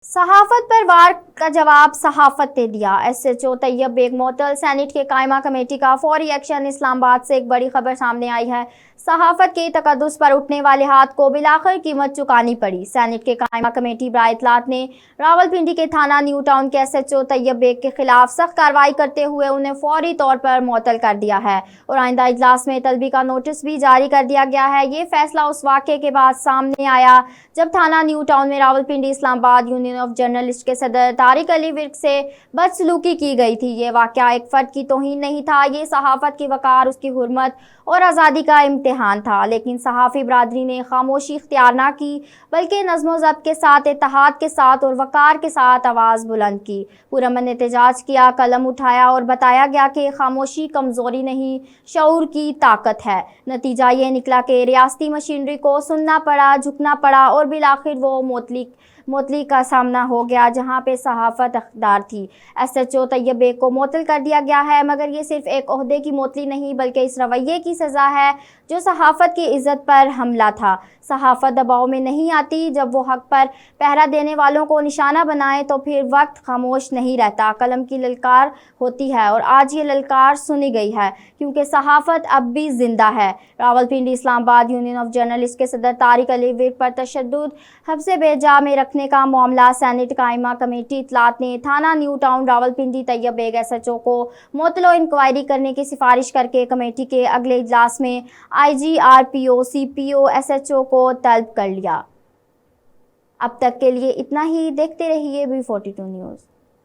صحافت پر وار کا جواب صحافت نے دیا۔ ایس ایچ او طیب بیگ معطل۔ سینیٹ کے قائمہ کمیٹی کا فوری ایکشن۔ اسلام آباد سے ایک بڑی خبر سامنے آئی ہے۔ صحافت کے تقدس پر اٹھنے والے ہاتھ کو بالآخر قیمت چکانی پڑی۔ سینیٹ کے قائمہ کمیٹی برائے اطلاعات نے راولپنڈی کے تھانہ نیو ٹاؤن کے ایس ایچ او طیب بیگ کے خلاف سخت کارروائی کرتے ہوئے انہیں فوری طور پر معطل کر دیا ہے اور آئندہ اجلاس میں طلبی کا نوٹس بھی جاری کر دیا گیا ہے۔ یہ فیصلہ اس واقعے کے بعد سامنے آیا جب تھانہ نیو ٹاؤن میں راولپنڈی اسلام آباد یونین آف جرنلسٹ کے صدر طارق علی ورک سے بدسلوکی کی گئی تھی۔ یہ واقعہ ایک فرد کی توہین نہیں تھا، یہ صحافت کی وقار، اس کی حرمت اور آزادی کا امتحان تھا، لیکن صحافی برادری نے خاموشی اختیار نہ کی بلکہ نظم و ضبط کے ساتھ، اتحاد کے ساتھ اور وقار کے ساتھ آواز بلند کی، پرامن احتجاج کیا، قلم اٹھایا اور بتایا گیا کہ خاموشی کمزوری نہیں، شعور کی طاقت ہے۔ نتیجہ یہ نکلا کہ ریاستی مشینری کو سننا پڑا، جھکنا پڑا اور بالآخر وہ معطلی کا سامنا ہو گیا جہاں پہ صحافت حقدار تھی۔ ایس ایچ او طیب بیگ کو معطل کر دیا گیا ہے، مگر یہ صرف ایک عہدے کی معطلی نہیں بلکہ اس رویے کی سزا ہے جو صحافت کی عزت پر حملہ تھا۔ صحافت دباؤ میں نہیں آتی، جب وہ حق پر پہرا دینے والوں کو نشانہ بنائے تو پھر وقت خاموش نہیں رہتا، قلم کی للکار ہوتی ہے اور آج یہ للکار سنی گئی ہے کیونکہ صحافت اب بھی زندہ ہے۔ راولپنڈی اسلام آباد یونین آف جرنلسٹ کے صدر طارق علی ورک پر تشدد، حبس بے جا میں رکھنے کا معاملہ۔ سینیٹ قائمہ کمیٹی اطلاعات نے تھانہ نیو ٹاؤن راولپنڈی طیب بیگ ایس ایچ او کو معطل و انکوائری کرنے کی سفارش کرکے کمیٹی کے اگلے اجلاس میں آئی جی، آر پی او، سی پی او، ایس ایچ او کو طلب کر لیا۔ اب تک کے لیے اتنا ہی۔ دیکھتے رہیے B42 نیوز۔